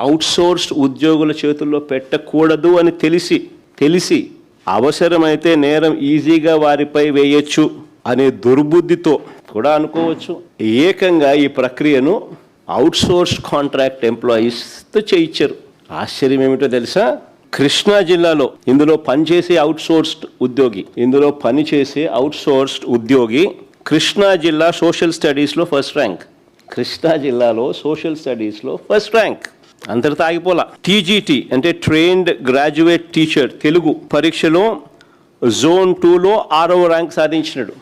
Outsourced ఉద్యోగుల చేతుల్లో పెట్టకూడదు అని తెలిసి అవసరమైతే నేరం ఈజీగా వారిపై వేయచ్చు అనే దుర్బుద్ధితో కూడా అనుకోవచ్చు ఏకంగా ఈ ప్రక్రియను అవుట్సోర్స్ కాంట్రాక్ట్ ఎంప్లాయీస్తో చేయించారు. ఆశ్చర్యం ఏమిటో తెలుసా? కృష్ణా జిల్లాలో ఇందులో పనిచేసే అవుట్సోర్స్డ్ ఉద్యోగి కృష్ణా జిల్లా సోషల్ స్టడీస్లో ఫస్ట్ ర్యాంక్. కృష్ణా జిల్లాలో సోషల్ స్టడీస్లో ఫస్ట్ ర్యాంక్. అంతటితో ఆగిపోలా. టీజీటీ అంటే ట్రైన్డ్ గ్రాడ్యుయేట్ టీచర్ తెలుగు పరీక్షలో జోన్ 2లో 6వ ర్యాంక్ సాధించినాడు.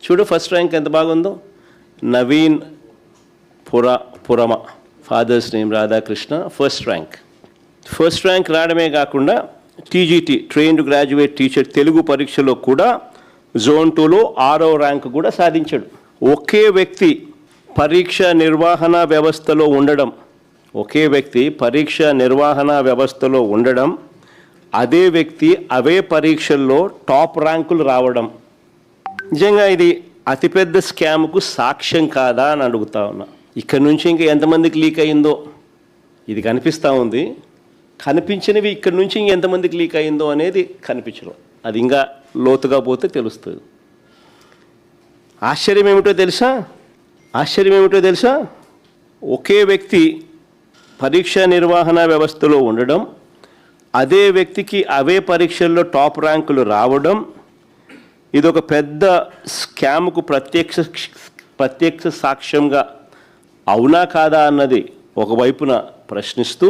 చూడు ఫస్ట్ ర్యాంక్ ఎంత బాగుందో. Naveen Purama, father's name Radhakrishna, first rank రావడమే కాకుండా TGT trained graduate teacher Telugu పరీక్షలో కూడా జోన్ 2లో 6వ ర్యాంక్ కూడా సాధించాడు. ఒకే వ్యక్తి పరీక్ష నిర్వహణ వ్యవస్థలో ఉండడం, అదే వ్యక్తి అవే పరీక్షల్లో టాప్ ర్యాంకులు రావడం నిజంగా ఇది అతిపెద్ద స్కామ్కు సాక్ష్యం కాదా అని అడుగుతా ఉన్నా. ఇక్కడ నుంచి ఇంకా ఎంతమందికి లీక్ అయిందో ఇది కనిపిస్తూ ఉంది. కనిపించినవి ఇక్కడ నుంచి ఇంకెంతమందికి లీక్ అయిందో అనేది కనిపించడం. అది ఇంకా లోతుగా పోతే తెలుస్తుంది. ఆశ్చర్యం ఏమిటో తెలుసా? ఒకే వ్యక్తి పరీక్ష నిర్వహణ వ్యవస్థలో ఉండడం, అదే వ్యక్తికి అవే పరీక్షల్లో టాప్ ర్యాంకులు రావడం, ఇదొక పెద్ద స్కామ్కు ప్రత్యక్ష సాక్ష్యంగా అవునా కాదా అన్నది ఒకవైపున ప్రశ్నిస్తూ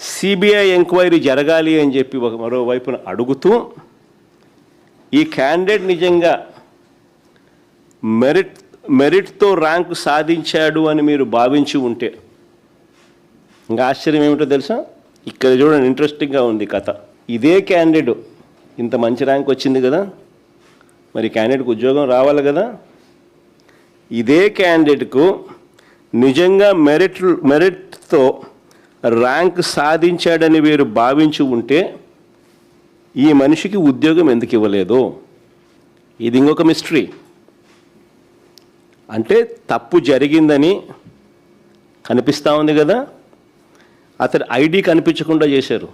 సిబిఐ ఎంక్వైరీ జరగాలి అని చెప్పి మరోవైపున అడుగుతూ ఈ క్యాండిడేట్ నిజంగా మెరిట్తో ర్యాంకు సాధించాడు అని మీరు భావించి ఉంటే ఇంకా ఆశ్చర్యం ఏమిటో తెలుసా? ఇక్కడ చూడండి, ఇంట్రెస్టింగ్గా ఉంది కథ. ఇదే క్యాండిడేట్ ఇంత మంచి ర్యాంక్ వచ్చింది కదా, మరి క్యాండిడేట్కి ఉద్యోగం రావాలి కదా. ఇదే క్యాండిడేట్కు నిజంగా మెరిట్తో ర్యాంక్ సాధించాడని వీరు భావించి ఉంటే ఈ మనిషికి ఉద్యోగం ఎందుకు ఇవ్వలేదు? ఇది ఇంకొక మిస్టరీ. అంటే తప్పు జరిగిందని కనిపిస్తూ ఉంది కదా. అతడి ఐడి కనిపించకుండా చేశారు,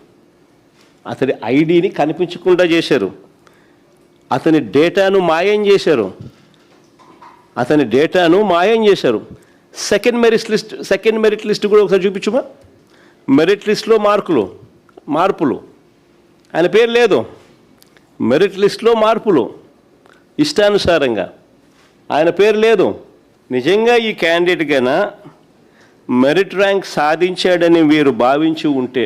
అతని డేటాను మాయం చేశారు. సెకండ్ మెరిట్ లిస్ట్ కూడా ఒకసారి చూపించుమా. మెరిట్ లిస్ట్లో మార్పులు ఆయన పేరు లేదు. మెరిట్ లిస్ట్లో మార్పులు ఇష్టానుసారంగా ఆయన పేరు లేదు. నిజంగా ఈ క్యాండిడేట్ కన్నా మెరిట్ ర్యాంక్ సాధించాడని వీరు భావించి ఉంటే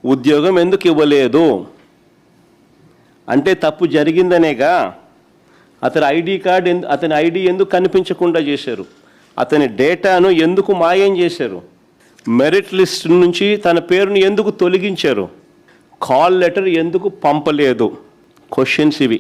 ఉద్యోగం ఎందుకు ఇవ్వలేదు? అంటే తప్పు జరిగిందనేగా. అతని ఐడి ఎందుకు కనిపించకుండా చేశారు? అతని డేటాను ఎందుకు మాయం చేశారు? మెరిట్ లిస్ట్ నుంచి తన పేరును ఎందుకు తొలగించారు? కాల్ లెటర్ ఎందుకు పంపలేదు? క్వశ్చన్స్ ఇవి.